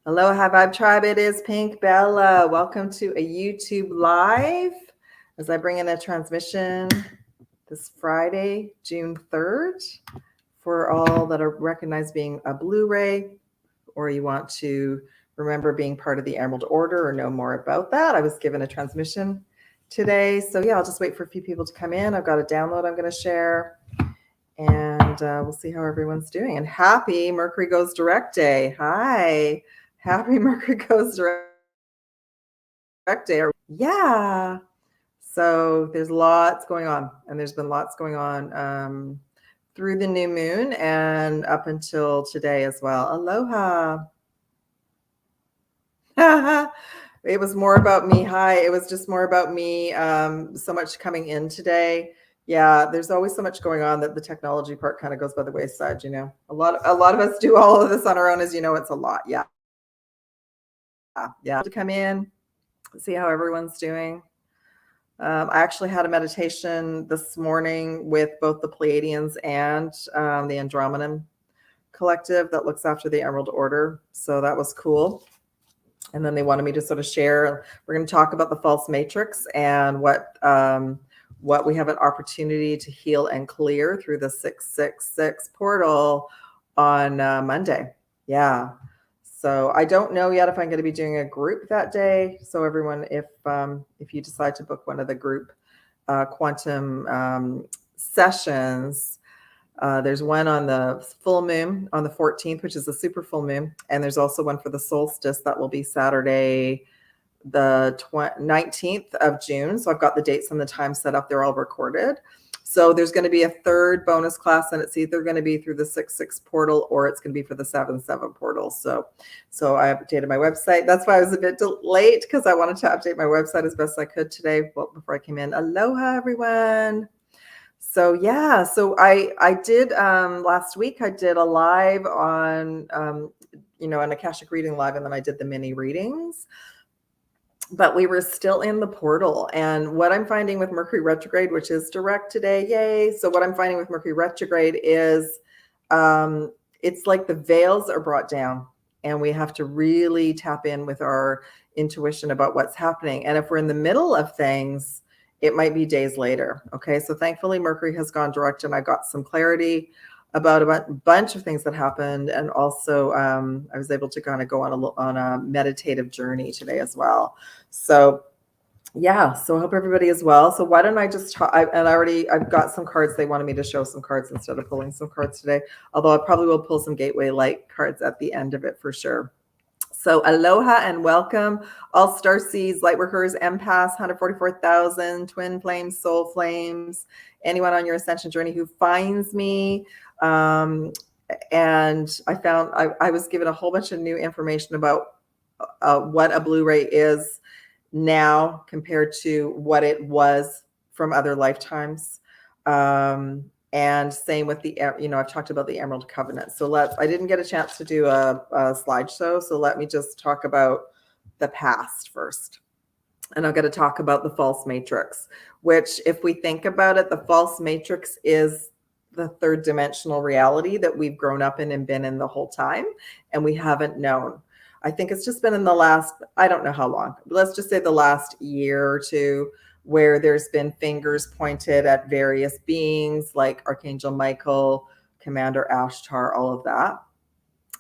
Aloha Vibe Tribe, it is Pink Bella. Welcome to a YouTube Live as I bring in a transmission this Friday, June 3rd, for all that are recognized being a Blu-ray, or you want to remember being part of the Emerald Order or know more about that. I was given a transmission today. So yeah, I'll just wait for a few people to come in. I've got a download I'm going to share. And we'll see how everyone's doing. And happy Mercury Goes Direct Day. Hi. Happy Mercury Goes Direct Day. Yeah. So there's lots going on. And there's been lots going on through the new moon and up until today as well. Aloha. It was more about me. Hi. It was just more about me. So much coming in today. Yeah, there's always so much going on that the technology part kind of goes by the wayside, you know. A lot of us do all of this on our own, as you know, it's a lot. Yeah. To come in, see how everyone's doing. I actually had a meditation this morning with both the Pleiadians and the Andromeda collective that looks after the Emerald Order. So that was cool. And then they wanted me to sort of share. We're going to talk about the false matrix and what we have an opportunity to heal and clear through the 666 portal on Monday. Yeah. So I don't know yet if I'm going to be doing a group that day. So everyone, if you decide to book one of the group quantum sessions, there's one on the full moon on the 14th, which is a super full moon. And there's also one for the solstice that will be Saturday, the 19th of June. So I've got the dates and the time set up. They're all recorded. So there's going to be a third bonus class, and it's either going to be through the 6-6 portal or it's going to be for the 7-7 portal. So I updated my website. That's why I was a bit late, because I wanted to update my website as best I could today. Well, before I came in. Aloha, everyone. So yeah, so I did last week. I did a live on an Akashic reading live, and then I did the mini readings. But we were still in the portal. And what I'm finding with Mercury retrograde, which is direct today, yay. So what I'm finding with Mercury retrograde is it's like the veils are brought down, and we have to really tap in with our intuition about what's happening. And if we're in the middle of things, it might be days later. Okay. So thankfully Mercury has gone direct, and I got some clarity about a bunch of things that happened. And also I was able to kind of go on a meditative journey today as well. So yeah, so I hope everybody is well. So why don't I just talk, I've got some cards. They wanted me to show some cards instead of pulling some cards today, although I probably will pull some Gateway Light cards at the end of it for sure. So aloha and welcome, all starseeds, lightworkers, empaths, 144,000, twin flames, soul flames, anyone on your ascension journey who finds me. And I was given a whole bunch of new information about what a Blu-ray is now compared to what it was from other lifetimes. And same with the, I've talked about the Emerald Covenant. So I didn't get a chance to do a slideshow. So let me just talk about the past first. And I'm going to talk about the false matrix, which, if we think about it, the false matrix is the third dimensional reality that we've grown up in and been in the whole time, and we haven't known. I think it's just been in the last, I don't know how long, but let's just say the last year or two, where there's been fingers pointed at various beings like Archangel Michael, Commander Ashtar, all of that.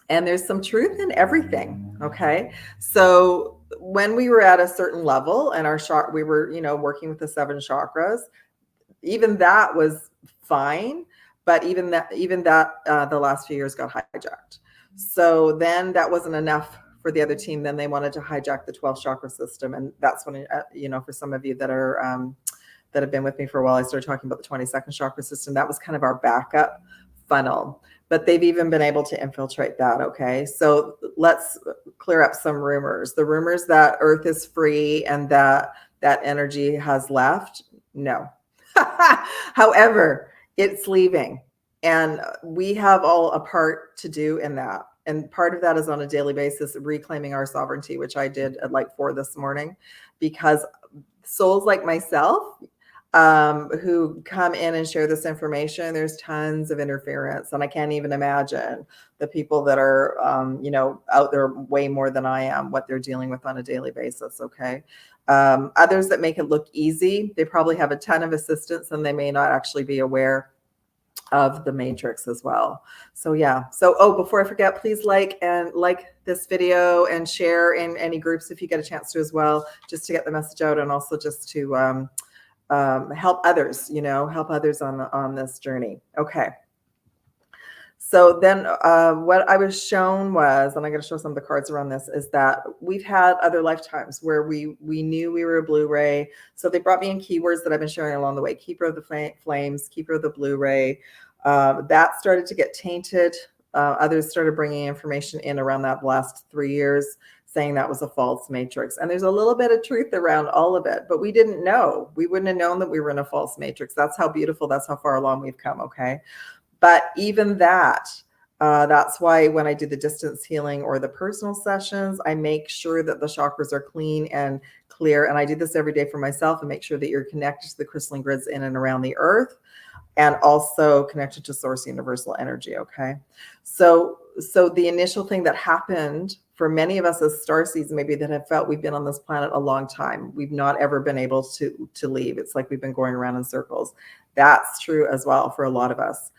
And there's some truth in everything. Okay. So when we were at a certain level and we were, working with the 7 chakras, even that was fine. But even that, the last few years got hijacked. So then that wasn't enough for the other team. Then they wanted to hijack the 12 chakra system. And that's when, for some of you that are, that have been with me for a while, I started talking about the 22nd chakra system. That was kind of our backup funnel, but they've even been able to infiltrate that. Okay. So let's clear up some rumors. The rumors that Earth is free and that energy has left. No. However, it's leaving, and we have all a part to do in that. And part of that is on a daily basis, reclaiming our sovereignty, which I did at like 4 this morning, because souls like myself, who come in and share this information, there's tons of interference. And I can't even imagine the people that are, out there way more than I am, what they're dealing with on a daily basis. Okay. Others that make it look easy, they probably have a ton of assistance and they may not actually be aware of the matrix as well. So yeah. So, before I forget, please like this video and share in any groups if you get a chance to as well, just to get the message out, and also just to help others, help others on this journey. Okay. So then what I was shown was, and I'm going to show some of the cards around this, is that we've had other lifetimes where we knew we were a Blu-ray. So they brought me in keywords that I've been sharing along the way: keeper of the flames, keeper of the Blu-ray. That started to get tainted. Others started bringing information in around that last 3 years, saying that was a false matrix. And there's a little bit of truth around all of it, but we didn't know. We wouldn't have known that we were in a false matrix. That's how beautiful, that's how far along we've come. Okay. But even that, that's why when I do the distance healing or the personal sessions, I make sure that the chakras are clean and clear. And I do this every day for myself, and make sure that you're connected to the crystalline grids in and around the earth, and also connected to source universal energy. Okay. So the initial thing that happened for many of us as starseeds, maybe, that have felt we've been on this planet a long time, we've not ever been able to leave. It's like we've been going around in circles. That's true as well for a lot of us.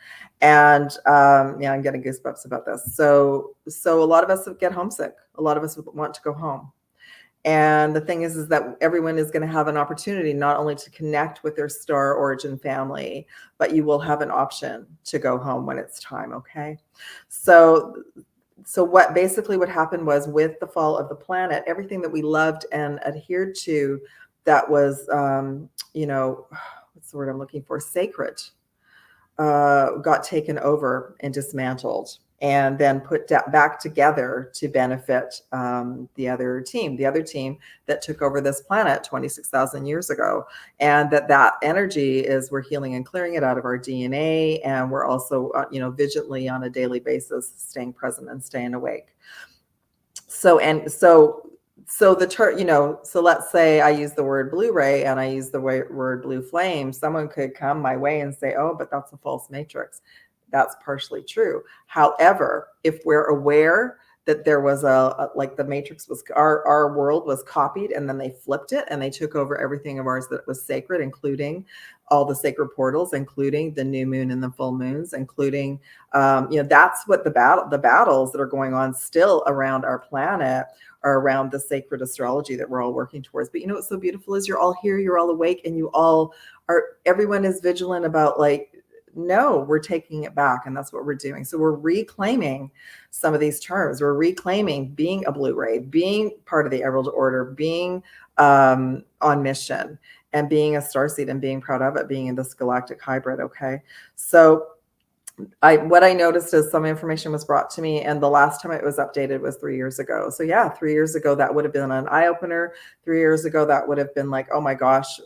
And yeah, I'm getting goosebumps about this. So a lot of us get homesick. A lot of us want to go home. And the thing is that everyone is going to have an opportunity not only to connect with their star origin family, but you will have an option to go home when it's time. Okay. So what happened was, with the fall of the planet, everything that we loved and adhered to, that was, what's the word I'm looking for? Sacred, got taken over and dismantled, and then put back together to benefit the other team that took over this planet 26,000 years ago. And that energy we're healing and clearing it out of our DNA. And we're also, vigilantly on a daily basis, staying present and staying awake. So let's say I use the word Blu-ray and I use the word blue flame. Someone could come my way and say, oh, but that's a false matrix. That's partially true. However, if we're aware that there was like the matrix was, our world was copied, and then they flipped it and they took over everything of ours that was sacred, including all the sacred portals, including the new moon and the full moons, including, that's what the battles that are going on still around our planet are around the sacred astrology that we're all working towards. But what's so beautiful is you're all here, you're all awake, and everyone is vigilant about, like, no, we're taking it back. And that's what we're doing. So we're reclaiming some of these terms. We're reclaiming being a Blu-ray, being part of the Emerald Order, being on mission, and being a starseed, and being proud of it, being in this galactic hybrid. Okay. So what I noticed is some information was brought to me, and the last time it was updated was 3 years ago. So yeah, 3 years ago, that would have been an eye opener. 3 years ago, that would have been like, oh my gosh,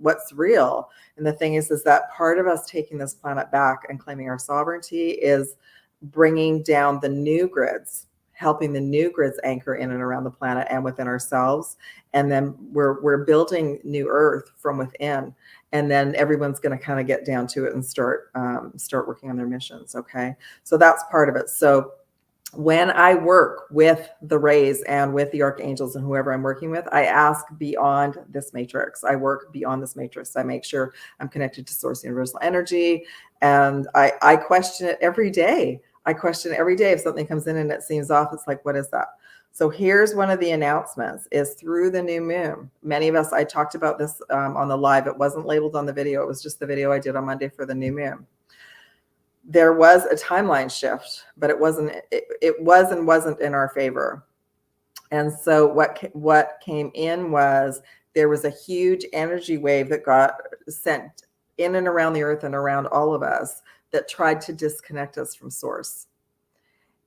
what's real? And the thing is that part of us taking this planet back and claiming our sovereignty is bringing down the new grids, helping the new grids anchor in and around the planet and within ourselves. And then we're building new earth from within. And then everyone's going to kind of get down to it and start working on their missions. Okay. So that's part of it. So when I work with the rays and with the archangels and whoever I'm working with, I ask beyond this matrix. I work beyond this matrix. I make sure I'm connected to source universal energy. And I question it every day. I question it every day. If something comes in and it seems off, it's like, what is that? So here's one of the announcements: is through the new moon. Many of us, I talked about this on the live. It wasn't labeled on the video. It was just the video I did on Monday for the new moon. There was a timeline shift, but it wasn't in our favor. And so what came in was, there was a huge energy wave that got sent in and around the earth and around all of us, that tried to disconnect us from source.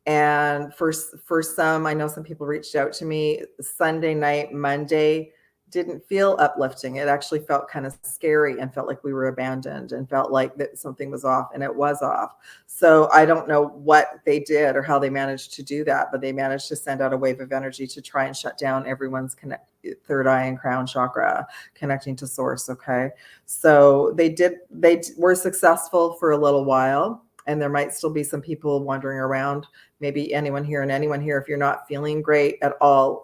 And for some, I know some people reached out to me Sunday night, Monday, didn't feel uplifting. It actually felt kind of scary and felt like we were abandoned and felt like that something was off, and it was off. So I don't know what they did or how they managed to do that, but they managed to send out a wave of energy to try and shut down everyone's third eye and crown chakra connecting to source. Okay. So they were successful for a little while, and there might still be some people wandering around. Maybe anyone here, if you're not feeling great at all,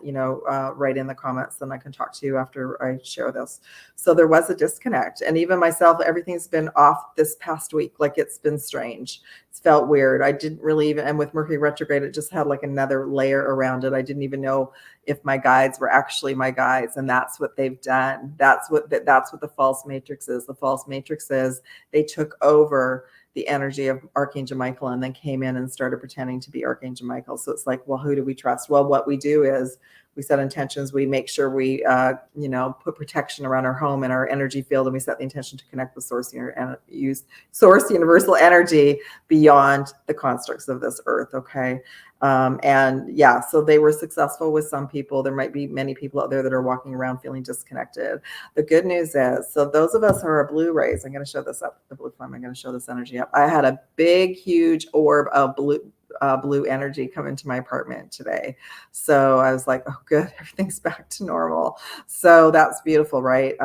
write in the comments, and I can talk to you after I share this. So there was a disconnect. And even myself, everything's been off this past week. Like, it's been strange. It's felt weird. I didn't really even, and with Mercury retrograde, it just had like another layer around it. I didn't even know if my guides were actually my guides. And that's what they've done. That's what the false matrix is. The false matrix is they took over the energy of Archangel Michael and then came in and started pretending to be Archangel Michael. So it's like, well, who do we trust? Well, what we do is we set intentions. We make sure we, put protection around our home and our energy field, and we set the intention to connect with source and use source universal energy beyond the constructs of this earth. Okay. So they were successful with some people. There might be many people out there that are walking around feeling disconnected. The good news is, so those of us who are blue rays, I'm going to show this up, the blue flame, I'm going to show this energy up. I had a big, huge orb of blue energy come into my apartment today. So I was like, oh, good, everything's back to normal. So that's beautiful, right?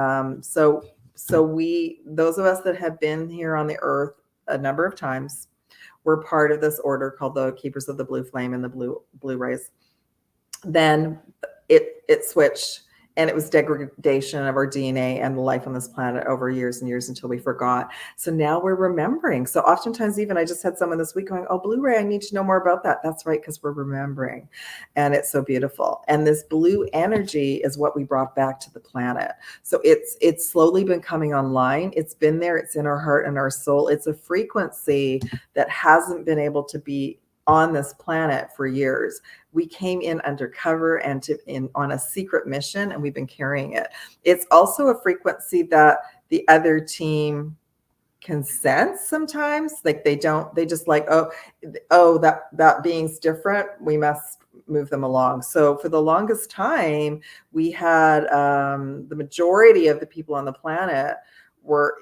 So those of us that have been here on the earth a number of times, we're part of this order called the Keepers of the Blue Flame and the Blue Rays. Then it switched, and it was degradation of our DNA and the life on this planet over years and years until we forgot. So now we're remembering. So oftentimes, even I just had someone this week going, oh, blue ray, I need to know more about that. That's right, because we're remembering. And it's so beautiful. And this blue energy is what we brought back to the planet. So it's slowly been coming online. It's been there. It's in our heart and our soul. It's a frequency that hasn't been able to be on this planet for years. We came in undercover and on a secret mission, and we've been carrying it. It's also a frequency that the other team can sense sometimes. Like they just like, oh, that being's different. We must move them along. So for the longest time, we had the majority of the people on the planet were,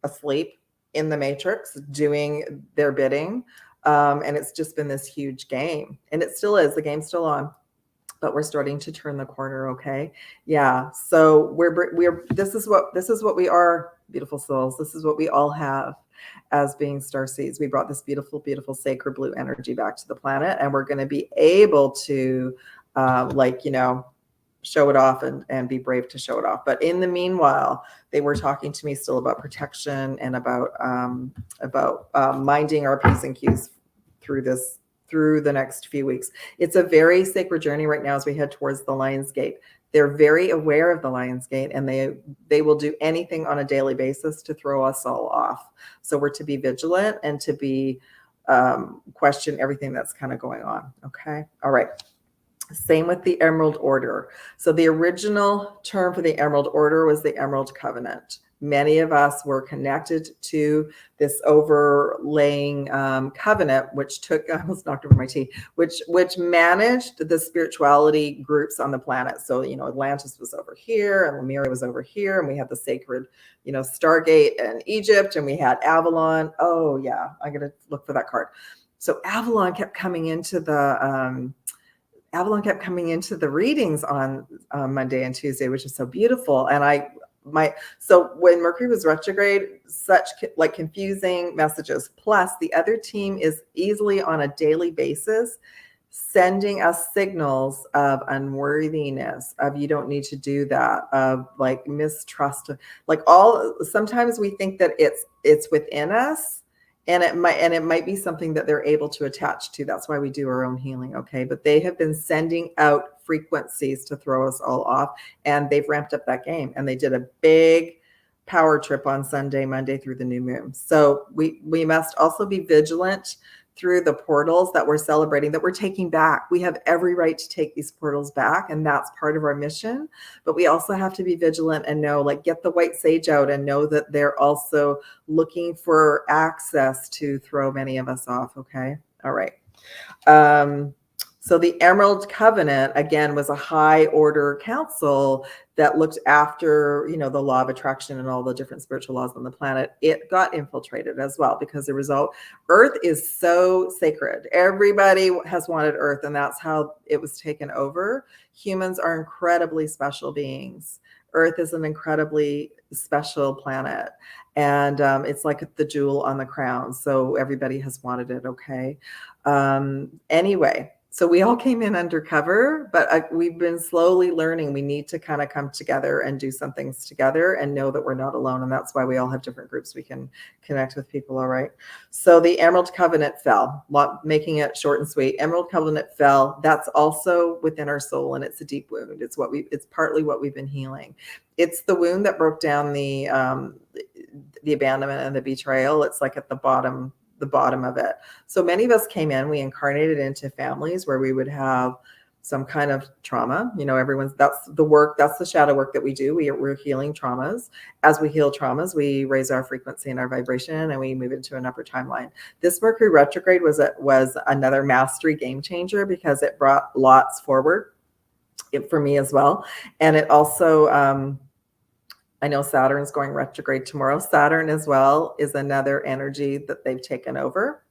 asleep in the matrix, doing their bidding. And it's just been this huge game, and it still is. The game's still on, but we're starting to turn the corner. Okay. Yeah. So this is what we are, beautiful souls. This is what we all have as being starseeds. We brought this beautiful, beautiful sacred blue energy back to the planet, and we're going to be able to, show it off and be brave to show it off. But in the meanwhile, they were talking to me still about protection and about minding our P's and Q's through the next few weeks. It's a very sacred journey right now as we head towards the Lion's Gate. They're very aware of the Lion's Gate, and they will do anything on a daily basis to throw us all off. So we're to be vigilant and to be question everything that's kind of going on. Okay. All right. Same with the Emerald Order. So the original term for the Emerald Order was the Emerald Covenant. Many of us were connected to this overlaying covenant, which took, I almost knocked over my tea, which managed the spirituality groups on the planet. So, Atlantis was over here, and Lemuria was over here, and we had the sacred, Stargate and Egypt, and we had Avalon. Oh yeah, I'm going to look for that card. So Avalon kept coming into the readings on Monday and Tuesday, which is so beautiful. And so when Mercury was retrograde, such like confusing messages. Plus, the other team is easily on a daily basis sending us signals of unworthiness, of you don't need to do that, of like mistrust, sometimes we think that it's within us. And it might be something that they're able to attach to. That's why we do our own healing. Okay. But they have been sending out frequencies to throw us all off, and they've ramped up that game. And they did a big power trip on Sunday, Monday through the new moon. So we must also be vigilant through the portals that we're celebrating, that we're taking back. We have every right to take these portals back, and that's part of our mission. But we also have to be vigilant and know, get the white sage out and know that they're also looking for access to throw many of us off. Okay. All right. So the Emerald Covenant, again, was a high order council that looked after, you know, the law of attraction and all the different spiritual laws on the planet. It got infiltrated as well because the result, Earth is so sacred. Everybody has wanted Earth, and that's how it was taken over. Humans are incredibly special beings. Earth is an incredibly special planet, and it's like the jewel on the crown. So everybody has wanted it. Okay. Anyway, so we all came in undercover, but we've been slowly learning we need to kind of come together and do some things together and know that we're not alone. And that's why we all have different groups we can connect with people. All right. So the Emerald Covenant fell, making it short and sweet. Emerald Covenant fell. That's also within our soul, and it's a deep wound. It's partly what we've been healing. It's the wound that broke down the abandonment and the betrayal. It's like at the bottom of it. So many of us came in, we incarnated into families where we would have some kind of trauma. You know, that's the work, that's the shadow work that we do. We're healing traumas. As we heal traumas, we raise our frequency and our vibration, and we move into an upper timeline. This Mercury retrograde was another mastery game changer because it brought lots forward for me as well. And it also, I know Saturn's going retrograde tomorrow. Saturn as well is another energy that they've taken over.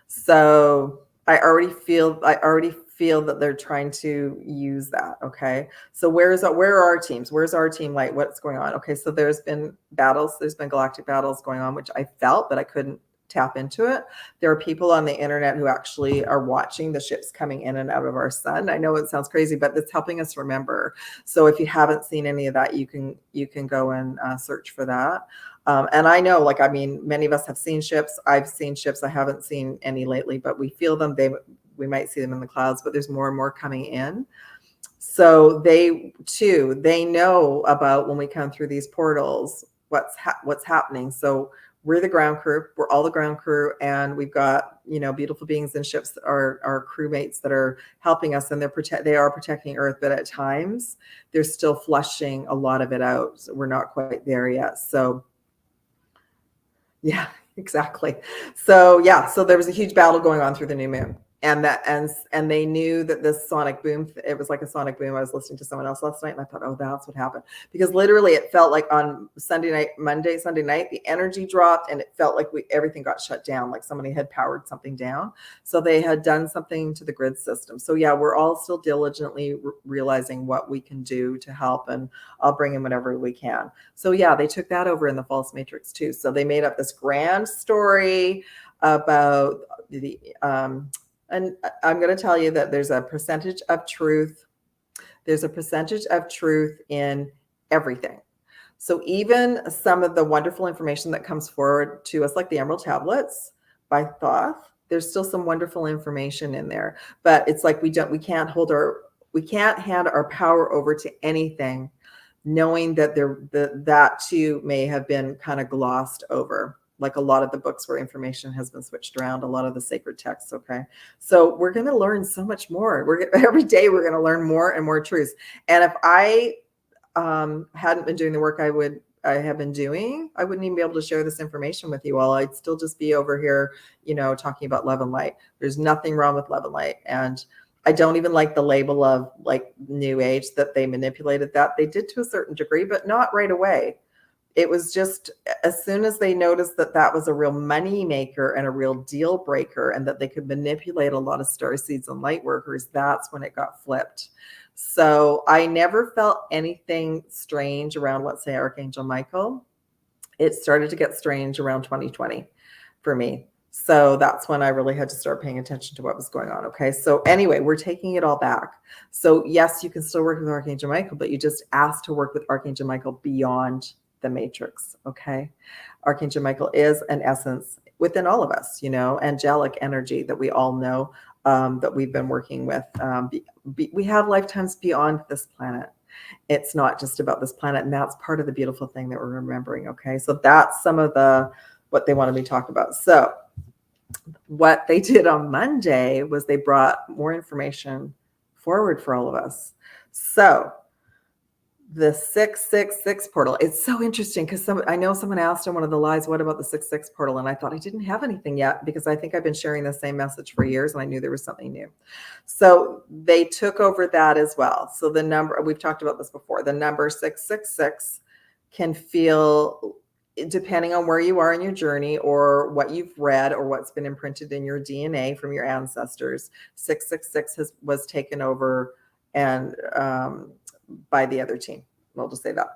So I already feel that they're trying to use that. Okay. So where are our teams? Where's our team light? What's going on? Okay. So there's been battles. There's been galactic battles going on, which I felt, but I couldn't tap into it. There are people on the internet who actually are watching the ships coming in and out of our sun. I know it sounds crazy, but it's helping us remember. So if you haven't seen any of that, you can go and search for that. And I know, like, I mean, many of us have seen ships. I've seen ships. I haven't seen any lately, but we feel them. We might see them in the clouds, but there's more and more coming in. So they know about when we come through these portals, what's happening. So we're the ground crew. We're all the ground crew, and we've got, you know, beautiful beings and ships, our crewmates that are helping us, and they are protecting Earth, but at times they're still flushing a lot of it out. So we're not quite there yet. So yeah, exactly. So yeah, so there was a huge battle going on through the new moon. And they knew that this sonic boom, it was like a sonic boom. I was listening to someone else last night, and I thought, oh, that's what happened. Because literally it felt like on Sunday night, the energy dropped, and it felt like everything got shut down, like somebody had powered something down. So they had done something to the grid system. So yeah, we're all still diligently realizing what we can do to help, and I'll bring in whatever we can. So yeah, they took that over in the false matrix too. So they made up this grand story about the, and I'm going to tell you that there's a percentage of truth. There's a percentage of truth in everything. So even some of the wonderful information that comes forward to us, like the Emerald Tablets by Thoth, there's still some wonderful information in there. But it's like we can't hand our power over to anything, knowing that that too may have been kind of glossed over. Like a lot of the books where information has been switched around, a lot of the sacred texts. Okay. So we're going to learn so much more. Every day we're going to learn more and more truths. And if I hadn't been doing the work I have been doing, I wouldn't even be able to share this information with you all. I'd still just be over here, you know, talking about love and light. There's nothing wrong with love and light. And I don't even like the label of like new age, that they manipulated that. They did to a certain degree, but not right away. It was just as soon as they noticed that that was a real money maker and a real deal breaker, and that they could manipulate a lot of starseeds and light workers, that's when it got flipped. So I never felt anything strange around, let's say, Archangel Michael. It started to get strange around 2020 for me. So that's when I really had to start paying attention to what was going on. Okay. So anyway, we're taking it all back. So yes, you can still work with Archangel Michael, but you just asked to work with Archangel Michael beyond the matrix. Okay. Archangel Michael is an essence within all of us, you know, angelic energy that we all know, that we've been working with. We have lifetimes beyond this planet. It's not just about this planet. And that's part of the beautiful thing that we're remembering. Okay. So that's some of what they wanted me to talk about. So what they did on Monday was they brought more information forward for all of us. So The 666 portal. It's so interesting because I know someone asked in one of the lives, what about the 66 portal? And I thought I didn't have anything yet because I think I've been sharing the same message for years and I knew there was something new. So they took over that as well. So the number, we've talked about this before, the number 666 can feel, depending on where you are in your journey or what you've read or what's been imprinted in your DNA from your ancestors, 666 was taken over and by the other team. We'll just say that.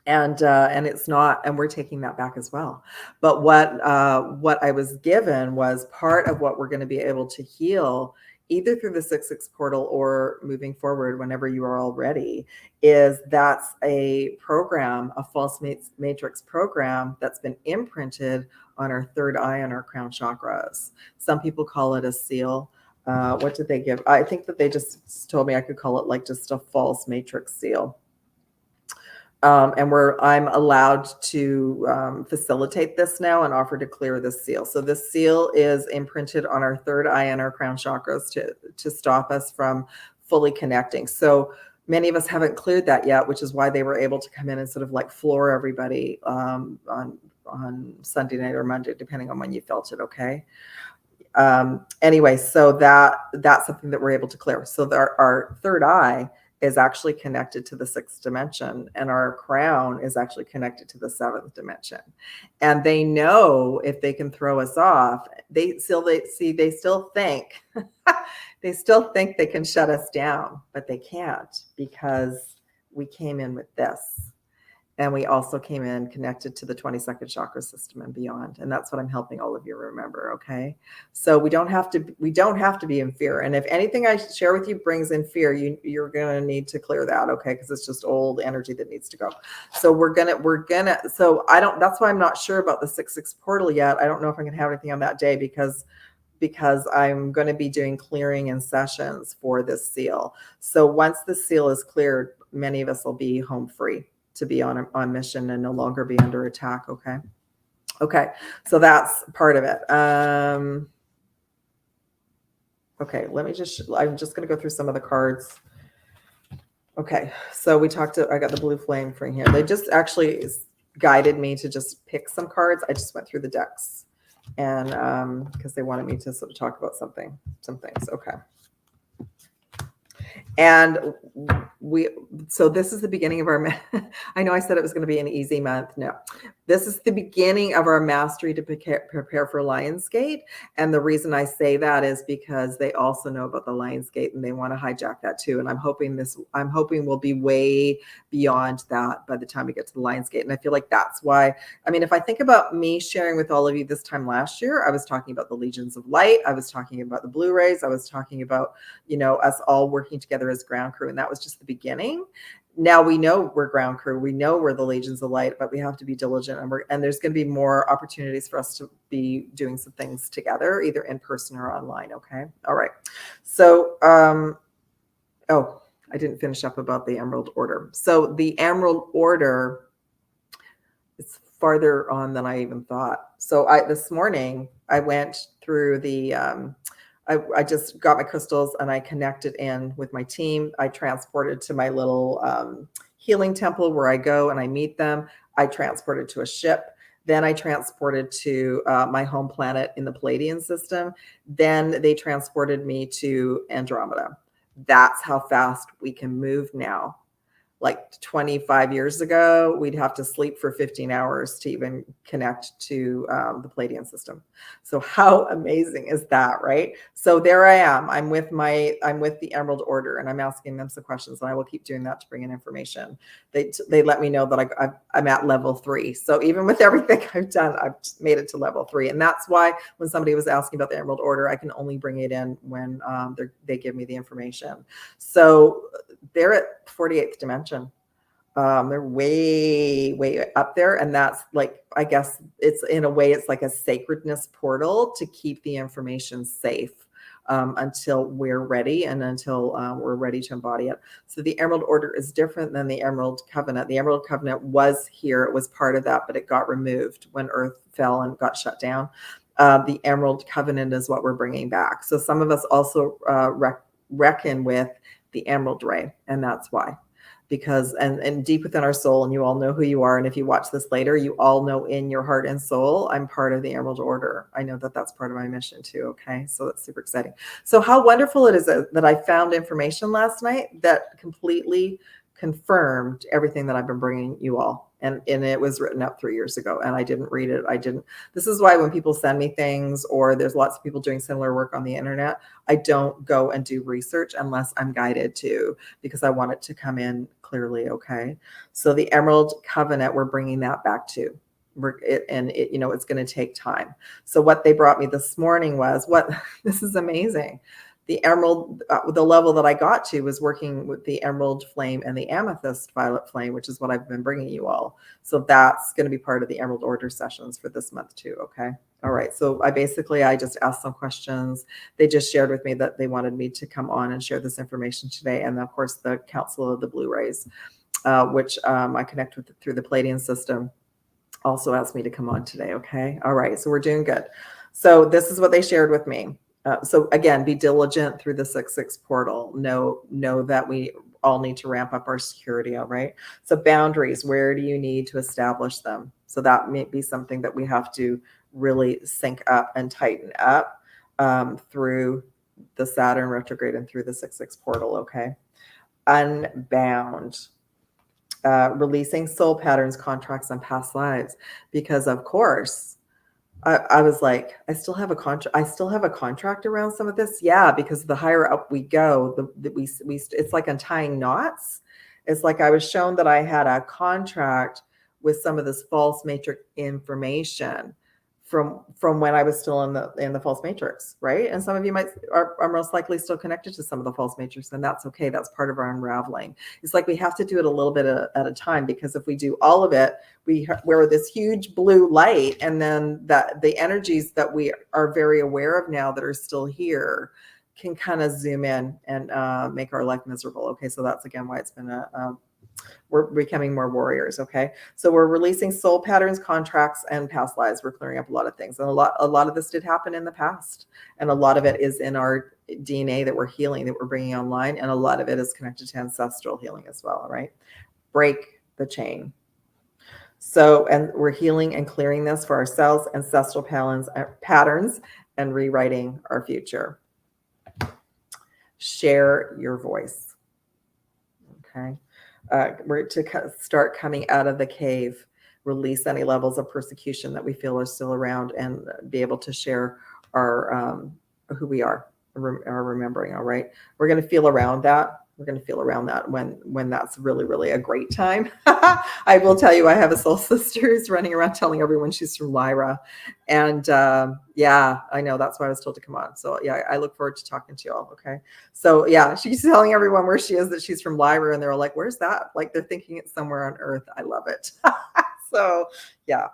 And it's not, and we're taking that back as well. But what I was given was part of what we're going to be able to heal, either through the 6-6 portal or moving forward whenever you are all ready, is that's a program, a false matrix program that's been imprinted on our third eye and our crown chakras. Some people call it a seal. What did they give? I think that they just told me I could call it like just a false matrix seal. And I'm allowed to facilitate this now and offer to clear this seal. So this seal is imprinted on our third eye and our crown chakras to stop us from fully connecting. So many of us haven't cleared that yet, which is why they were able to come in and sort of like floor everybody on Sunday night or Monday, depending on when you felt it. Okay. Anyway, so that's something that we're able to clear. So our third eye is actually connected to the 6th dimension, and our crown is actually connected to the 7th dimension. And they know if they can throw us off, they still think they still think they can shut us down, but they can't, because we came in with this. And we also came in connected to the 22nd chakra system and beyond. And that's what I'm helping all of you remember. Okay. So we don't have to be in fear. And if anything I share with you brings in fear, you're going to need to clear that. Okay. Cause it's just old energy that needs to go. So that's why I'm not sure about the 6-6 portal yet. I don't know if I'm going to have anything on that day because I'm going to be doing clearing and sessions for this seal. So once the seal is cleared, many of us will be home free to be on mission and no longer be under attack. Okay. So that's part of it. Okay. I'm just going to go through some of the cards. Okay. So I got the blue flame from here. They just actually guided me to just pick some cards. I just went through the decks and, because they wanted me to sort of talk about some things. Okay. And so this is the beginning of our, I know I said it was going to be an easy month. No, this is the beginning of our mastery to prepare for Lionsgate. And the reason I say that is because they also know about the Lionsgate and they want to hijack that too. And I'm hoping we'll be way beyond that by the time we get to the Lionsgate. And I feel like that's why, I mean, if I think about me sharing with all of you this time last year, I was talking about the Legions of Light. I was talking about the Blu-rays. I was talking about, us all working together as ground crew. And that was just the beginning. Now we know we're ground crew. We know we're the Legions of Light, but we have to be diligent. And there's going to be more opportunities for us to be doing some things together, either in person or online. Okay. All right. So, I didn't finish up about the Emerald Order. So the Emerald Order is farther on than I even thought. So this morning I went through the, I just got my crystals and I connected in with my team. I transported to my little healing temple where I go and I meet them. I transported to a ship. Then I transported to my home planet in the Pleiadian system. Then they transported me to Andromeda. That's how fast we can move now. Like 25 years ago, we'd have to sleep for 15 hours to even connect to the Pleiadian system. So how amazing is that, right? So there I am. I'm with the Emerald Order, and I'm asking them some questions, and I will keep doing that to bring in information. They let me know that I'm at level 3. So even with everything I've done, I've made it to level 3, and that's why when somebody was asking about the Emerald Order, I can only bring it in when they give me the information. So they're at 48th dimension. They're way, way up there. And that's like, I guess it's in a way, it's like a sacredness portal to keep the information safe until we're ready and until we're ready to embody it. So the Emerald Order is different than the Emerald Covenant. The Emerald Covenant was here. It was part of that, but it got removed when Earth fell and got shut down. The Emerald Covenant is what we're bringing back. So some of us also reckon with the Emerald Ray, and that's why. because and deep within our soul, and you all know who you are, and if you watch this later, you all know in your heart and soul, I'm part of the Emerald Order. I know that that's part of my mission too. Okay, so that's super exciting. So how wonderful it is that I found information last night that completely confirmed everything that I've been bringing you all, and it was written up 3 years ago, and I didn't read it. This is why when people send me things, or there's lots of people doing similar work on the internet, I don't go and do research unless I'm guided to, because I want it to come in clearly. Okay, so the Emerald Covenant, we're bringing that back to. It's going to take time. So what they brought me this morning was this is amazing. The emerald, the level that I got to was working with the emerald flame and the amethyst violet flame, which is what I've been bringing you all. So that's going to be part of the Emerald Order sessions for this month too. Okay. All right. So I just asked some questions. They just shared with me that they wanted me to come on and share this information today. And of course, the Council of the Blue Rays, which I connect with through the Pleiadian system, also asked me to come on today. Okay. All right. So we're doing good. So this is what they shared with me. So again, be diligent through the 6/6 portal. Know that we all need to ramp up our security. All right. So boundaries, where do you need to establish them? So that may be something that we have to really sync up and tighten up through the Saturn retrograde and through the 6/6 portal. Okay. Unbound. Releasing soul patterns, contracts, and past lives, because of course I was like, I still have a contract around some of this. Yeah, because the higher up we go, it's like untying knots. It's like I was shown that I had a contract with some of this false matrix information from when I was still in the false matrix, right? And some of you are most likely still connected to some of the false matrix, and that's okay. That's part of our unraveling. It's like we have to do it a little bit at a time, because if we do all of it, we're this huge blue light, and then the energies that we are very aware of now that are still here can kind of zoom in and make our life miserable. Okay, so that's again why it's been we're becoming more warriors. Okay, so we're releasing soul patterns, contracts, and past lives. We're clearing up a lot of things, and a lot of this did happen in the past, and a lot of it is in our DNA that we're healing, that we're bringing online, and a lot of it is connected to ancestral healing as well. All right, break the chain. So, and we're healing and clearing this for ourselves, ancestral patterns, and rewriting our future. Share your voice. Okay. We're to start coming out of the cave, release any levels of persecution that we feel are still around, and be able to share our who we are, our remembering. All right, we're going to feel around that. We're going to feel around that when that's really, really a great time. I will tell you, I have a soul sister who's running around telling everyone she's from Lyra. And yeah, I know, that's why I was told to come on. So yeah, I look forward to talking to you all. Okay. So yeah, she's telling everyone where she is, that she's from Lyra. And they're all like, where's that? Like they're thinking it's somewhere on Earth. I love it. So yeah,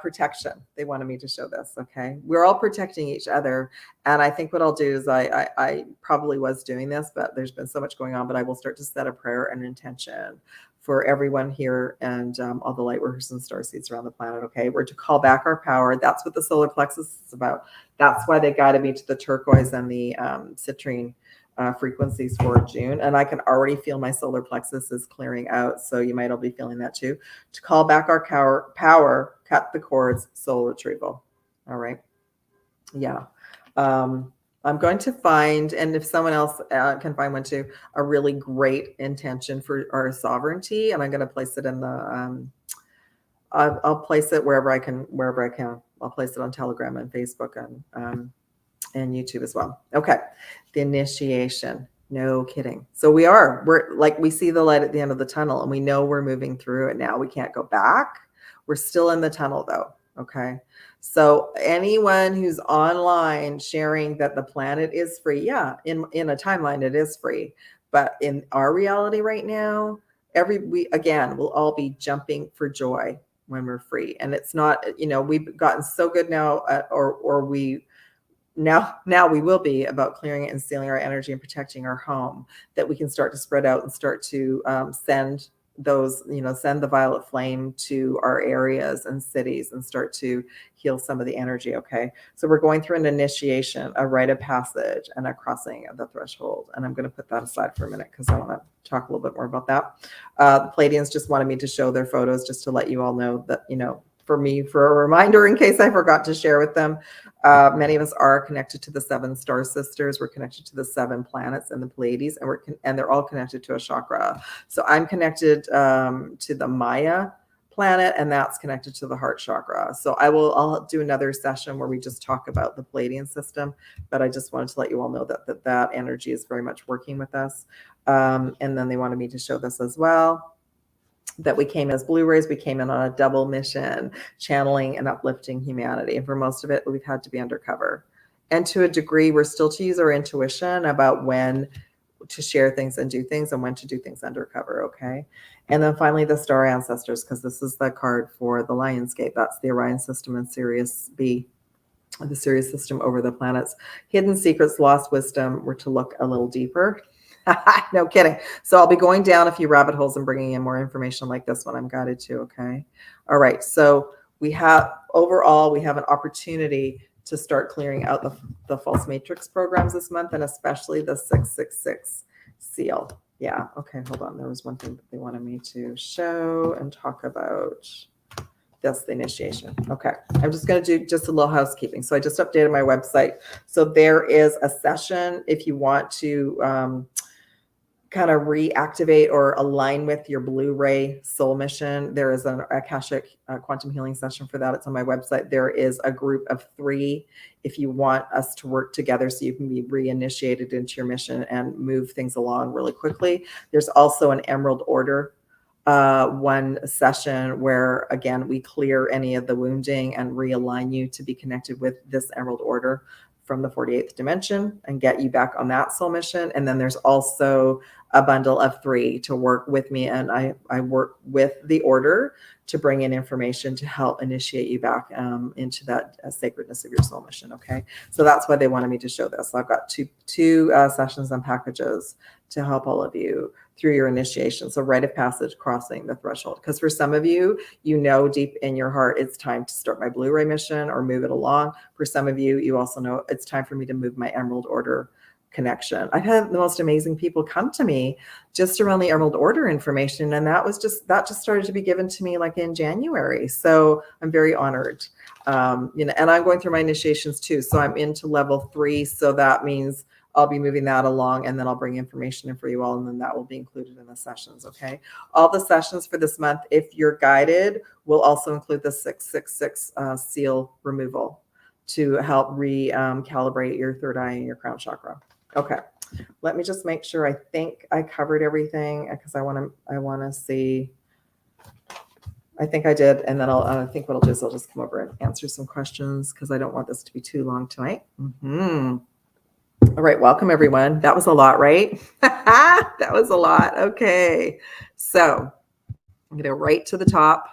protection. They wanted me to show this. Okay. We're all protecting each other. And I think what I'll do is I probably was doing this, but there's been so much going on, but I will start to set a prayer and intention for everyone here and all the light workers and starseeds around the planet. Okay. We're to call back our power. That's what the solar plexus is about. That's why they guided me to the turquoise and the citrine frequencies for June. And I can already feel my solar plexus is clearing out. So you might all be feeling that too. To call back our power, cut the cords, soul retrieval. All right. Yeah. I'm going to find, and if someone else can find one too, a really great intention for our sovereignty. And I'm going to place it in the, I'll place it wherever I can. I'll place it on Telegram and Facebook and YouTube as well. Okay. The initiation. No kidding. So we're like, we see the light at the end of the tunnel, and we know we're moving through it now. We can't go back. We're still in the tunnel though. Okay. So anyone who's online sharing that the planet is free, yeah, in a timeline, it is free. But in our reality right now, we'll all be jumping for joy when we're free. And it's not, we've gotten so good now, now we will be about clearing it and sealing our energy and protecting our home, that we can start to spread out and start to send those, send the violet flame to our areas and cities and start to heal some of the energy. Okay. So we're going through an initiation, a rite of passage, and a crossing of the threshold. And I'm going to put that aside for a minute because I want to talk a little bit more about that. The Pleiadians just wanted me to show their photos just to let you all know that, for me, for a reminder in case I forgot to share with them. Many of us are connected to the 7 star sisters. We're connected to the 7 planets and the Pleiades, and they're all connected to a chakra. So I'm connected to the Maya planet, and that's connected to the heart chakra. So I'll do another session where we just talk about the Pleiadian system, but I just wanted to let you all know that energy is very much working with us. And then they wanted me to show this as well, that we came as Blu-rays, we came in on a double mission, channeling and uplifting humanity. And for most of it, we've had to be undercover. And to a degree, we're still to use our intuition about when to share things and do things and when to do things undercover. Okay. And then finally, the star ancestors, because this is the card for the Lionsgate. That's the Orion system and Sirius B, the Sirius system over the planets. Hidden secrets, lost wisdom. We're to look a little deeper. No kidding. So I'll be going down a few rabbit holes and bringing in more information like this one I'm guided to. Okay. All right. So overall, we have an opportunity to start clearing out the false matrix programs this month, and especially the 666 seal. Yeah. Okay. Hold on. There was one thing that they wanted me to show and talk about. That's the initiation. Okay. I'm just going to do just a little housekeeping. So I just updated my website. So there is a session if you want to kind of reactivate or align with your Blu-ray soul mission. There is an Akashic quantum healing session for that. It's on my website. There is a group of 3 if you want us to work together so you can be reinitiated into your mission and move things along really quickly. There's also an Emerald Order one session where, again, we clear any of the wounding and realign you to be connected with this Emerald Order from the 48th dimension and get you back on that soul mission. And then there's also a bundle of 3 to work with me, and I work with the order to bring in information to help initiate you back into that sacredness of your soul mission. Okay, so that's why they wanted me to show this. So I've got two sessions and packages to help all of you through your initiation. So rite of passage, crossing the threshold. Because for some of you, deep in your heart, it's time to start my Blu-ray mission or move it along. For some of you, you also know it's time for me to move my Emerald Order connection. I've had the most amazing people come to me just around the Emerald Order information. And that just started to be given to me like in January. So I'm very honored. And I'm going through my initiations too. So I'm into level 3. So that means I'll be moving that along, and then I'll bring information in for you all, and then that will be included in the sessions. Okay. All the sessions for this month, if you're guided, will also include the 666 seal removal to help recalibrate your third eye and your crown chakra. Okay. Let me just make sure. I think I covered everything because I want to see. I think I did. And then I think what I'll do is I'll just come over and answer some questions because I don't want this to be too long tonight. All right. Welcome, everyone. That was a lot, right? That was a lot. Okay. So I'm going to go right to the top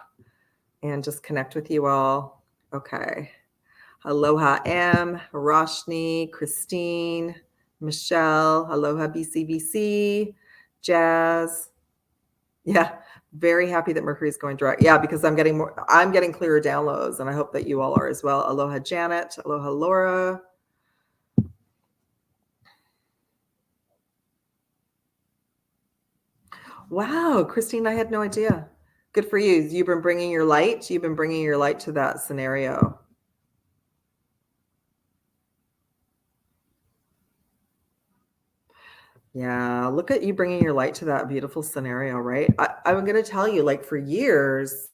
and just connect with you all. Okay. Aloha M, Roshni, Christine, Michelle, Aloha BCBC, Jazz. Yeah. Very happy that Mercury is going direct. Yeah, because I'm getting clearer downloads, and I hope that you all are as well. Aloha Janet, aloha Laura. Wow, Christine, I had no idea. Good for you. You've been bringing your light to that scenario. Yeah, look at you bringing your light to that beautiful scenario, right? I'm going to tell you, like, for years,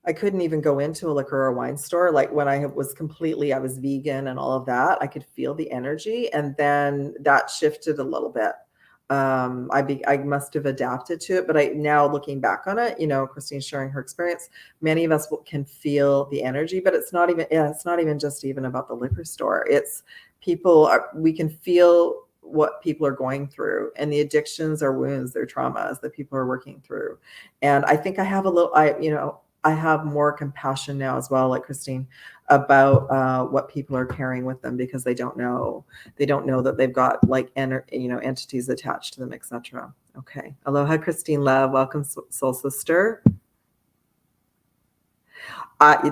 I couldn't even go into a liquor or wine store. Like when I was vegan and all of that, I could feel the energy. And then that shifted a little bit. I must have adapted to it, but now looking back on it, Christine's sharing her experience. Many of us can feel the energy, but it's not even just even about the liquor store. It's we can feel what people are going through, and the addictions or wounds, their traumas that people are working through. And I think I have I have more compassion now as well, like Christine, about what people are carrying with them, because they don't know that they've got like entities attached to them, etc. Okay. Aloha, Christine Love. Welcome, soul sister.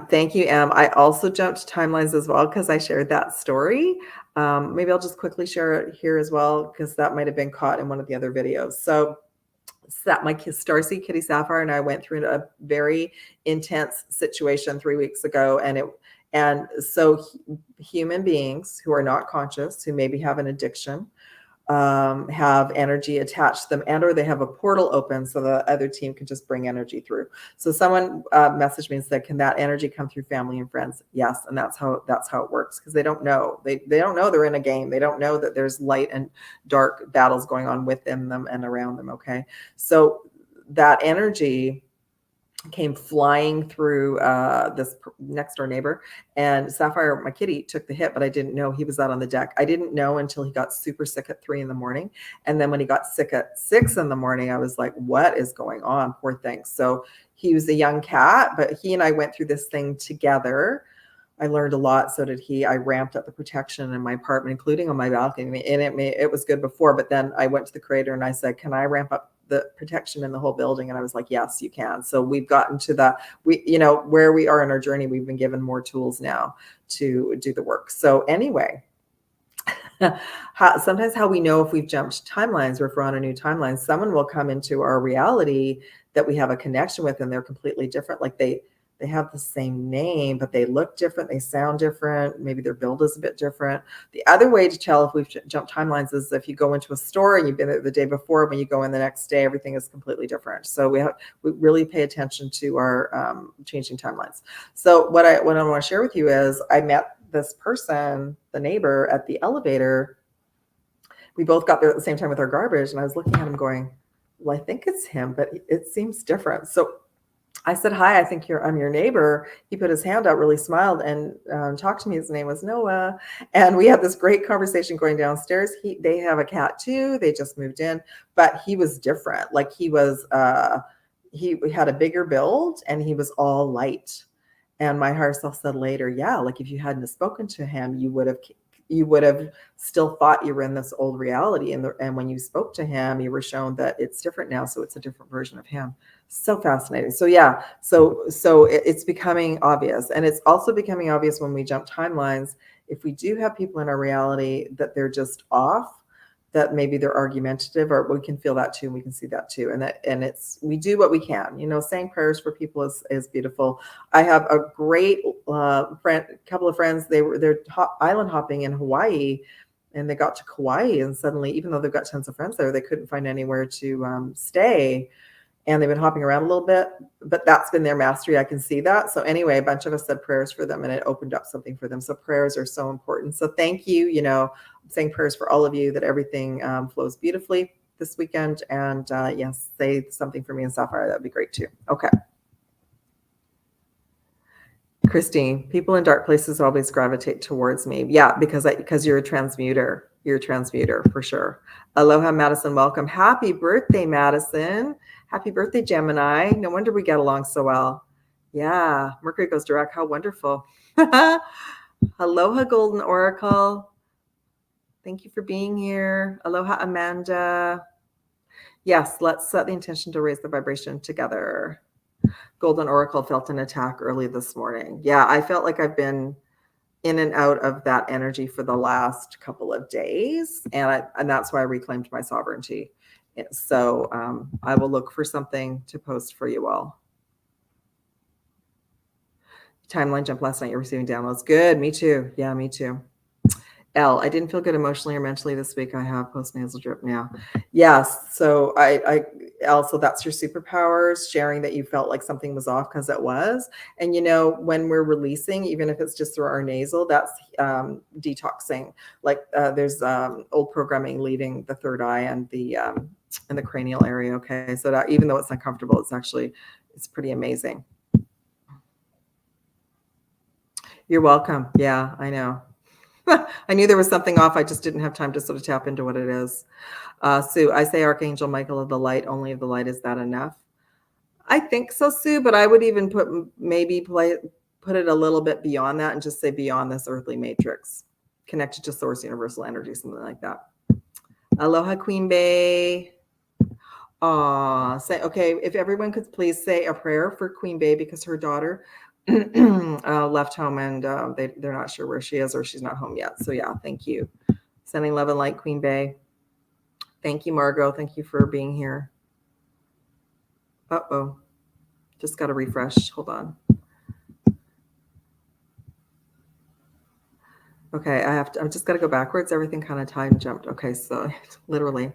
Thank you, Em. I also jumped timelines as well because I shared that story. Maybe I'll just quickly share it here as well, because that might have been caught in one of the other videos. So my Starseed Kitty Sapphire and I went through a very intense situation 3 weeks ago, and so human beings who are not conscious, who maybe have an addiction, have energy attached to them, and or they have a portal open so the other team can just bring energy through. So someone messaged me and said, can that energy come through family and friends? Yes. And that's how it works, because they don't know. They don't know they're in a game. They don't know that there's light and dark battles going on within them and around them. Okay. So that energy came flying through this next door neighbor, and Sapphire, my kitty, took the hit, but I didn't know he was out on the deck. I didn't know until he got super sick at 3 a.m. And then when he got sick at 6 a.m, I was like, what is going on? Poor thing. So he was a young cat, but he and I went through this thing together. I learned a lot. So did he. I ramped up the protection in my apartment, including on my balcony. And it was good before, but then I went to the creator and I said, can I ramp up the protection in the whole building? And I was like, yes, you can. So we've gotten to that. Where we are in our journey, we've been given more tools now to do the work. So anyway, sometimes how we know if we've jumped timelines or if we're on a new timeline, someone will come into our reality that we have a connection with, and they're completely different. Like they have the same name, but they look different. They sound different. Maybe their build is a bit different. The other way to tell if we've jumped timelines is if you go into a store and you've been there the day before, when you go in the next day, everything is completely different. So we really pay attention to our changing timelines. So what I want to share with you is I met this person, the neighbor, at the elevator. We both got there at the same time with our garbage, and I was looking at him going, well, I think it's him, but it seems different. So I said, hi, I think I'm your neighbor. He put his hand out, really smiled, and talked to me. His name was Noah. And we had this great conversation going downstairs. They have a cat too. They just moved in, but he was different. Like he had a bigger build, and he was all light. And my higher self said later, yeah, like if you hadn't spoken to him, you would have still thought you were in this old reality. And when you spoke to him, you were shown that it's different now. So it's a different version of him. So fascinating. So yeah, so it's becoming obvious. And it's also becoming obvious when we jump timelines, if we do have people in our reality that they're just off, that maybe they're argumentative, or we can feel that too. And we can see that too. And we do what we can, saying prayers for people is beautiful. I have a great couple of friends. They're island hopping in Hawaii, and they got to Kauai, and suddenly, even though they've got tons of friends there, they couldn't find anywhere to stay. And they've been hopping around a little bit, but that's been their mastery. I can see that. So anyway, a bunch of us said prayers for them, and it opened up something for them. So prayers are so important. So thank you. I'm saying prayers for all of you, that everything flows beautifully this weekend. And yes, say something for me and Sapphire. That'd be great too. Okay. Christine, people in dark places always gravitate towards me. Yeah, because you're a transmuter. You're a transmuter for sure. Aloha, Madison. Welcome. Happy birthday, Madison. Happy birthday, Gemini. No wonder we get along so well. Yeah, Mercury goes direct. How wonderful. Aloha, Golden Oracle. Thank you for being here. Aloha, Amanda. Yes, let's set the intention to raise the vibration together. Golden Oracle felt an attack early this morning. Yeah, I felt like I've been in and out of that energy for the last couple of days, and that's why I reclaimed my sovereignty. So I will look for something to post for you all. Timeline jump last night. You're receiving downloads. Good. Me too. Yeah, me too. I didn't feel good emotionally or mentally this week. I have postnasal drip now. Yes. So so that's your superpowers, sharing that you felt like something was off, because it was. And when we're releasing, even if it's just through our nasal, that's detoxing. Like there's old programming leaving the third eye and the cranial area. Okay. So that even though it's uncomfortable, it's pretty amazing. You're welcome. Yeah, I know. I knew there was something off. I just didn't have time to sort of tap into what it is. Sue, I say Archangel Michael of the light. Only of the light. Is that enough? I think so, Sue, but I would even put it a little bit beyond that and just say beyond this earthly matrix, connected to source universal energy, something like that. Aloha, Queen Bey. Say, okay, if everyone could please say a prayer for Queen Bey because her daughter left home and they're not sure where she is or she's not home yet. So yeah, thank you. Sending love and light, Queen Bey. Thank you, Margot. Thank you for being here. Uh-oh. Just got to refresh. Hold on. Okay, I've just got to go backwards. Everything kind of time jumped. Okay, so literally.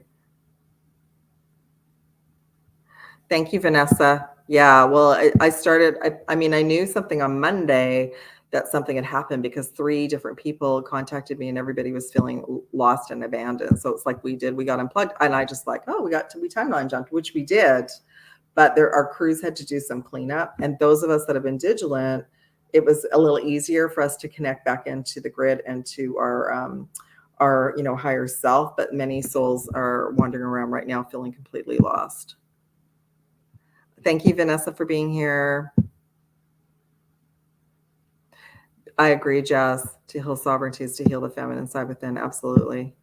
Thank you, Vanessa. Yeah, well, I mean, I knew something on Monday that something had happened because 3 different people contacted me and everybody was feeling lost and abandoned. So it's like we got unplugged and I just like, oh, we timeline jumped, which we did. But our crews had to do some cleanup. And those of us that have been vigilant, it was a little easier for us to connect back into the grid and to our higher self. But many souls are wandering around right now feeling completely lost. Thank you, Vanessa, for being here. I agree, Jazz. To heal sovereignty is to heal the feminine side within. Absolutely.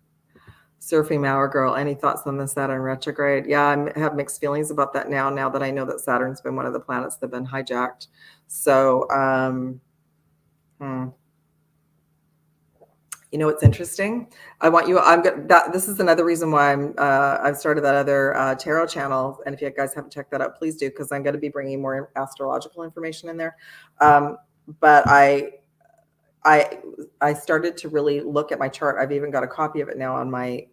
Surfing Mauer Girl, any thoughts on the Saturn retrograde? Yeah, I have mixed feelings about that now that I know that Saturn's been one of the planets that have been hijacked. So, you know what's interesting? This is another reason why I've started that other tarot channel. And if you guys haven't checked that out, please do, because I'm going to be bringing more astrological information in there. But I started to really look at my chart. I've even got a copy of it now on my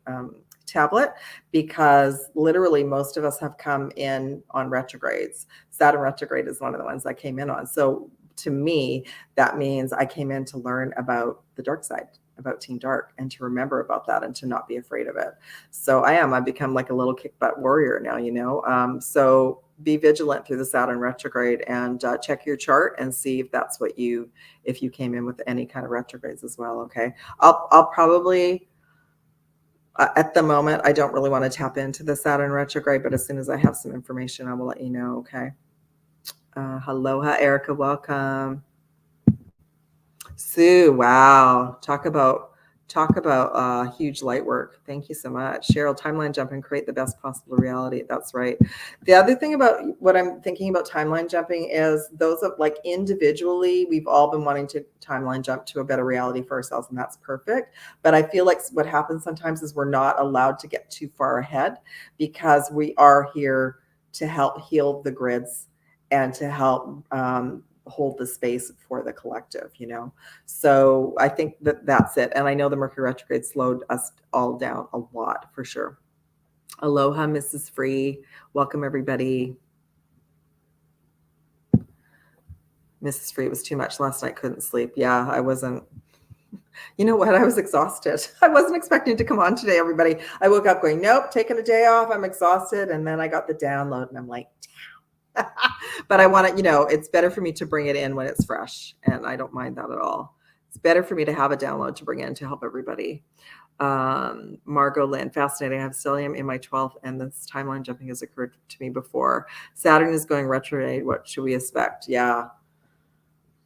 tablet, because literally most of us have come in on retrogrades. Saturn retrograde is one of the ones I came in on. So to me, that means I came in to learn about the dark side, about Team Dark, and to remember about that and to not be afraid of it. So I've become like a little kick butt warrior now, so be vigilant through the Saturn retrograde and check your chart and see if that's if you came in with any kind of retrogrades as well. Okay. I'll probably, at the moment, I don't really want to tap into the Saturn retrograde, but as soon as I have some information, I will let you know. Okay. Aloha, Erica. Welcome. Sue. Wow. Talk about huge light work. Thank you so much. Cheryl, timeline jump and create the best possible reality. That's right. The other thing about what I'm thinking about timeline jumping is those of like individually, we've all been wanting to timeline jump to a better reality for ourselves, and that's perfect. But I feel like what happens sometimes is we're not allowed to get too far ahead, because we are here to help heal the grids and to help hold the space for the collective, So I think that's it. And I know the Mercury retrograde slowed us all down a lot, for sure. Aloha, Mrs. Free. Welcome, everybody. Mrs. Free, it was too much last night. Couldn't sleep. Yeah, I wasn't. You know what? I was exhausted. I wasn't expecting to come on today, everybody. I woke up going, nope, taking a day off. I'm exhausted. And then I got the download and I'm like, but I want to, it's better for me to bring it in when it's fresh, and I don't mind that at all. It's better for me to have a download to bring in to help everybody. Margot Lynn, fascinating. I have stellium in my 12th, and this timeline jumping has occurred to me before. Saturn is going retrograde. What should we expect? Yeah.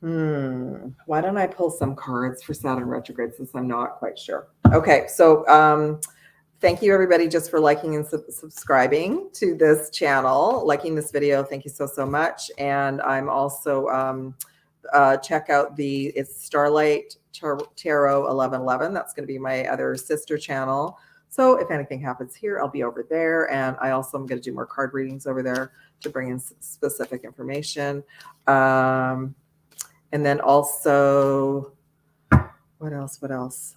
Why don't I pull some cards for Saturn retrograde, since I'm not quite sure. Okay, so thank you, everybody, just for liking and subscribing to this channel, liking this video. Thank you so much. And I'm also check out it's Starlight Tarot 1111. That's going to be my other sister channel. So if anything happens here, I'll be over there. And I also am going to do more card readings over there to bring in specific information. And then also, what else?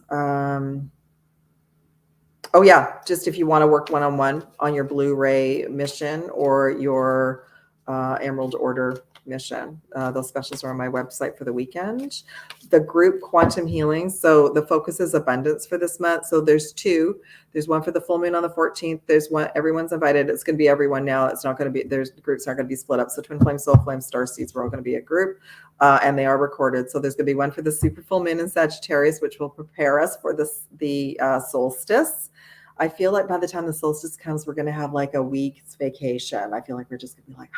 Oh yeah, just if you want to work one-on-one on your Blu-ray mission or your Emerald Order mission, those specials are on my website for the weekend. The group Quantum Healing. So the focus is abundance for this month. So there's 2. There's one for the full moon on the 14th. There's one, everyone's invited. It's going to be everyone now. It's not going to be, the groups aren't going to be split up. So Twin Flame, Soul Flame, Starseeds, we're all going to be a group. And they are recorded. So there's going to be one for the super full moon in Sagittarius, which will prepare us for the solstice. I feel like by the time the solstice comes, we're going to have like a week's vacation. I feel like we're just going to be like,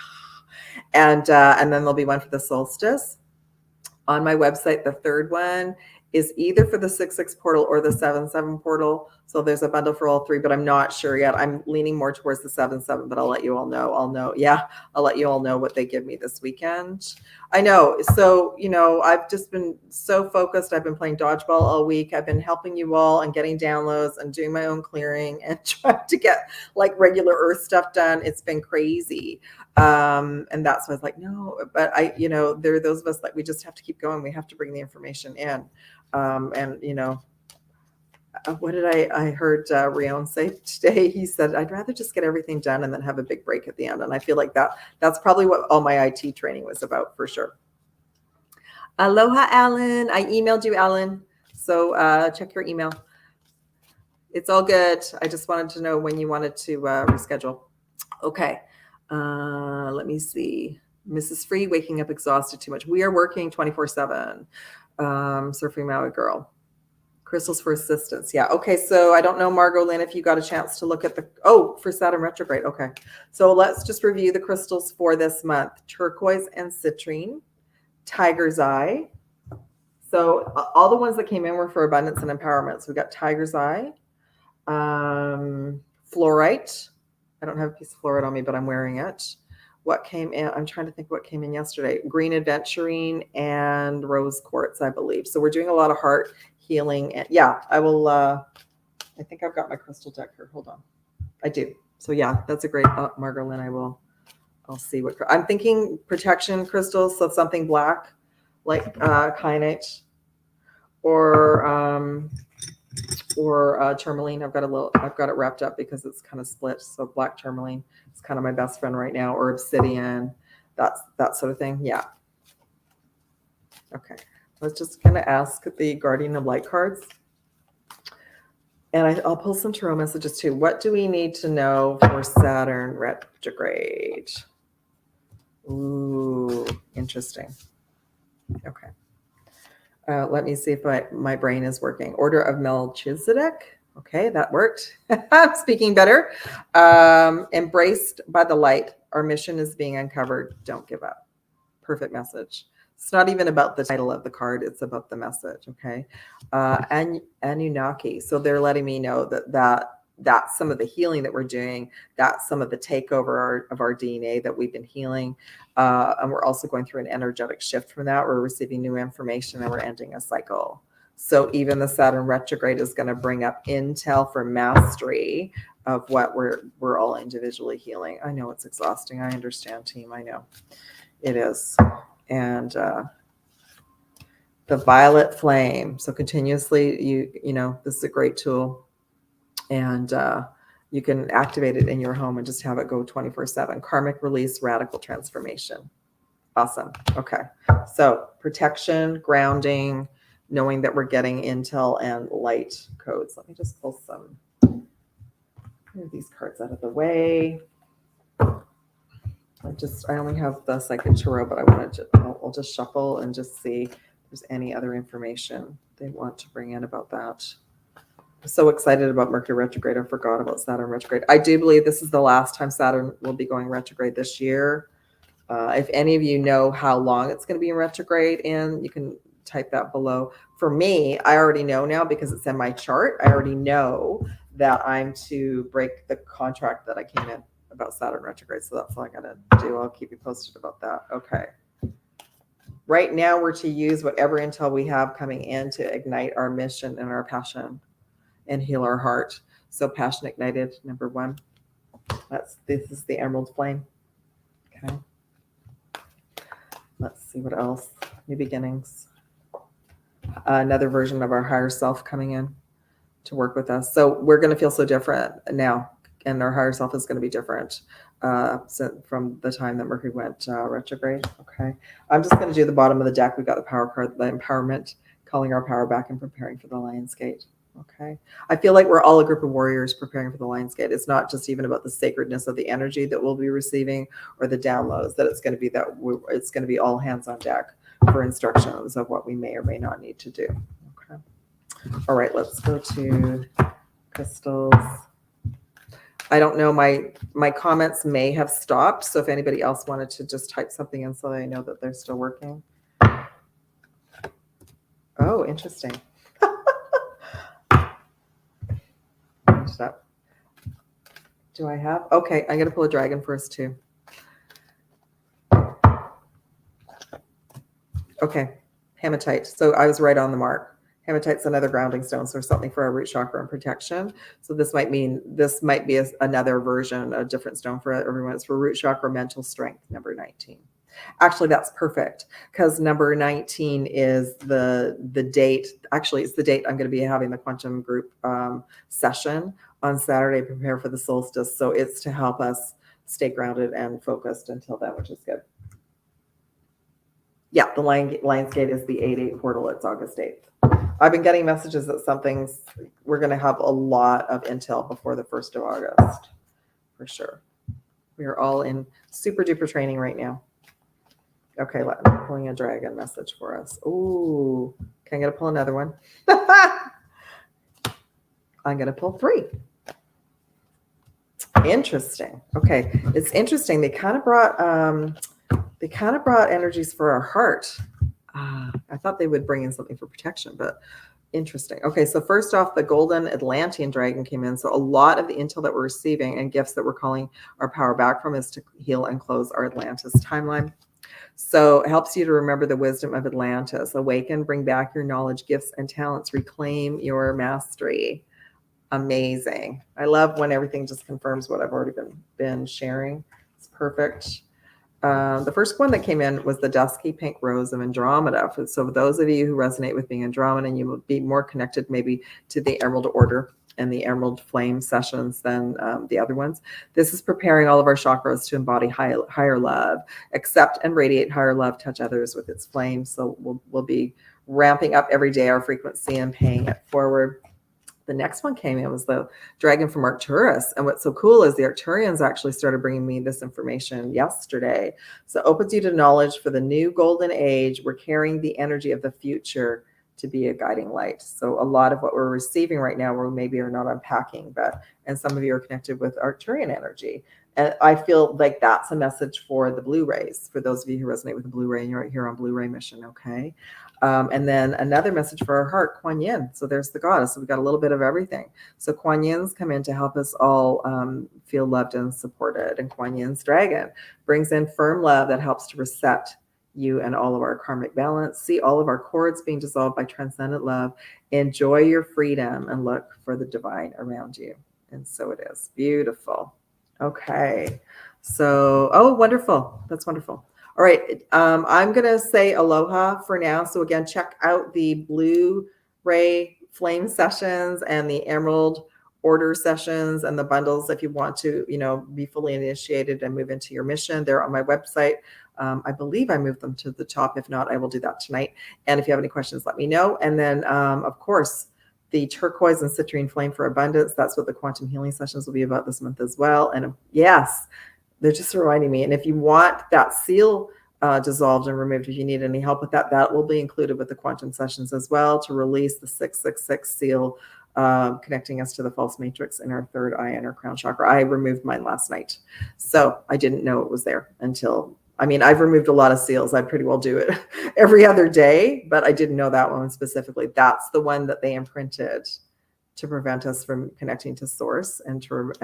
And then there'll be one for the solstice. On my website, the third one is either for the 6-6 portal or the 7-7 portal. So there's a bundle for all three, but I'm not sure yet. I'm leaning more towards the 7-7, but I'll let you all know. I'll let you all know what they give me this weekend. I know. So, I've just been so focused. I've been playing dodgeball all week. I've been helping you all and getting downloads and doing my own clearing and trying to get like regular earth stuff done. It's been crazy. And that's why I was like, no, but there are those of us that we just have to keep going. We have to bring the information in. What did I heard Rion say today? He said, I'd rather just get everything done and then have a big break at the end. And I feel like that's probably what all my IT training was about, for sure. Aloha, Alan. I emailed you, Alan. So check your email. It's all good. I just wanted to know when you wanted to reschedule. Okay. Let me see. Mrs. Free, waking up exhausted too much. We are working 24/7. Surfing Maui girl. Crystals for assistance. Yeah. Okay. So I don't know, Margot Lynn, if you got a chance to look at for Saturn retrograde. Okay. So let's just review the crystals for this month. Turquoise and citrine, tiger's eye. So all the ones that came in were for abundance and empowerment. So we got tiger's eye, fluorite. I don't have a piece of fluorite on me, but I'm wearing it. What came in? I'm trying to think what came in yesterday. Green aventurine and rose quartz, I believe. So we're doing a lot of heart healing. And yeah, I will. I think I've got my crystal deck here. Hold on. I do. So yeah, that's a great, Margot Lynn. I'll see what I'm thinking. Protection crystals. So something black, like kyanite or tourmaline. I've got it wrapped up because it's kind of split. So black tourmaline is kind of my best friend right now, or obsidian, that sort of thing. Yeah. Okay. I was just going to ask the Guardian of Light cards. And I'll pull some tarot messages too. What do we need to know for Saturn retrograde? Ooh, interesting. Okay. Let me see if my brain is working. Order of Melchizedek. Okay, that worked. I'm speaking better. Embraced by the light. Our mission is being uncovered. Don't give up. Perfect message. It's not even about the title of the card. It's about the message. Okay. Anunnaki. So they're letting me know that's some of the healing that we're doing. That's some of the takeover of our DNA that we've been healing. And we're also going through an energetic shift from that. We're receiving new information and we're ending a cycle. So even the Saturn retrograde is going to bring up intel for mastery of what we're all individually healing. I know it's exhausting. I understand, team. I know it is. And the violet flame. So continuously, this is a great tool. And you can activate it in your home and just have it go 24/7. Karmic release, radical transformation. Awesome. Okay. So protection, grounding, knowing that we're getting intel and light codes. Let me just pull some of these cards out of the way. I only have the Psychic Tarot, but I'll just shuffle and just see if there's any other information they want to bring in about that. I'm so excited about Mercury retrograde. I forgot about Saturn retrograde. I do believe this is the last time Saturn will be going retrograde this year. If any of you know how long it's going to be in retrograde, and you can type that below. For me, I already know now because it's in my chart. I already know that I'm to break the contract that I came in about Saturn retrograde. So that's all I got to do. I'll keep you posted about that. Okay. Right now, we're to use whatever intel we have coming in to ignite our mission and our passion and heal our heart. So passion ignited, number 1. This is the emerald flame. Okay. Let's see what else. New beginnings. Another version of our higher self coming in to work with us. So we're going to feel so different now, and our higher self is going to be different from the time that Mercury went retrograde. Okay. I'm just going to do the bottom of the deck. We got the power card, the empowerment, calling our power back and preparing for the Lion's Gate. Okay. I feel like we're all a group of warriors preparing for the Lion's Gate. It's not just even about the sacredness of the energy that we'll be receiving or the downloads, that it's going to be all hands on deck for instructions of what we may or may not need to do. Okay. All right. Let's go to crystals. I don't know, my comments may have stopped. So if anybody else wanted to just type something in so that I know that they're still working. Oh, interesting. Do I have? Okay, I'm going to pull a dragon first too. Okay, hematite. So I was right on the mark. Hematite's another grounding stone, so something for our root chakra and protection. So this might be another version, a different stone for everyone. It's for root chakra, mental strength, number 19. Actually, that's perfect because number 19 is the date. Actually, it's the date I'm going to be having the quantum group session on Saturday, prepare for the solstice. So it's to help us stay grounded and focused until then, which is good. Yeah, the Lionsgate is the 8/8 portal. It's August 8th. I've been getting messages that we're going to have a lot of intel before the 1st of August, for sure. We are all in super duper training right now. Okay, I'm pulling a dragon message for us. Ooh, okay, I'm going to pull another one. I'm going to pull 3. Interesting. Okay, it's interesting. They kind of brought energies for our heart. I thought they would bring in something for protection, but interesting. Okay, so first off, the golden Atlantean dragon came in. So a lot of the intel that we're receiving and gifts that we're calling our power back from is to heal and close our Atlantis timeline. So it helps you to remember the wisdom of Atlantis. Awaken, bring back your knowledge, gifts, and talents. Reclaim your mastery. Amazing. I love when everything just confirms what I've already been sharing. It's perfect. The first one that came in was the dusky pink rose of Andromeda. So for those of you who resonate with being Andromeda, and you will be more connected maybe to the Emerald Order and the Emerald Flame sessions than the other ones. This is preparing all of our chakras to embody higher love, accept and radiate higher love, touch others with its flame. So we'll be ramping up every day our frequency and paying it forward. The next one came in was the dragon from Arcturus. And what's so cool is the Arcturians actually started bringing me this information yesterday. So it opens you to knowledge for the new golden age. We're carrying the energy of the future to be a guiding light. So a lot of what we're receiving right now, we maybe are not unpacking, and some of you are connected with Arcturian energy. And I feel like that's a message for the Blu-rays, for those of you who resonate with the Blu-ray and you're here on Blu-ray mission, okay? And then another message for our heart, Kuan Yin. So there's the goddess. So we've got a little bit of everything. So Kuan Yin's come in to help us all feel loved and supported. And Kuan Yin's dragon brings in firm love that helps to reset you and all of our karmic balance. See all of our cords being dissolved by transcendent love. Enjoy your freedom and look for the divine around you. And so it is. Beautiful. Okay. So, oh, wonderful. That's wonderful. All right, I'm going to say aloha for now. So again, check out the Blu-ray flame sessions and the Emerald Order sessions and the bundles if you want to, be fully initiated and move into your mission. They're on my website. I believe I moved them to the top. If not, I will do that tonight. And if you have any questions, let me know. And then, of course, the turquoise and citrine flame for abundance. That's what the quantum healing sessions will be about this month as well. And yes, they're just reminding me. And if you want that seal dissolved and removed, if you need any help with that, that will be included with the quantum sessions as well to release the 666 seal, connecting us to the false matrix in our third eye and our crown chakra. I removed mine last night. So I didn't know it was there until, I've removed a lot of seals. I pretty well do it every other day, but I didn't know that one specifically. That's the one that they imprinted to prevent us from connecting to source and for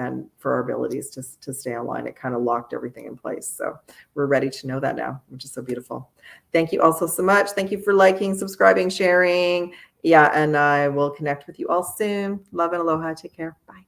our abilities to stay online. It kind of locked everything in place. So we're ready to know that now, which is so beautiful. Thank you also so much. Thank you for liking, subscribing, sharing. Yeah, and I will connect with you all soon. Love and aloha. Take care. Bye.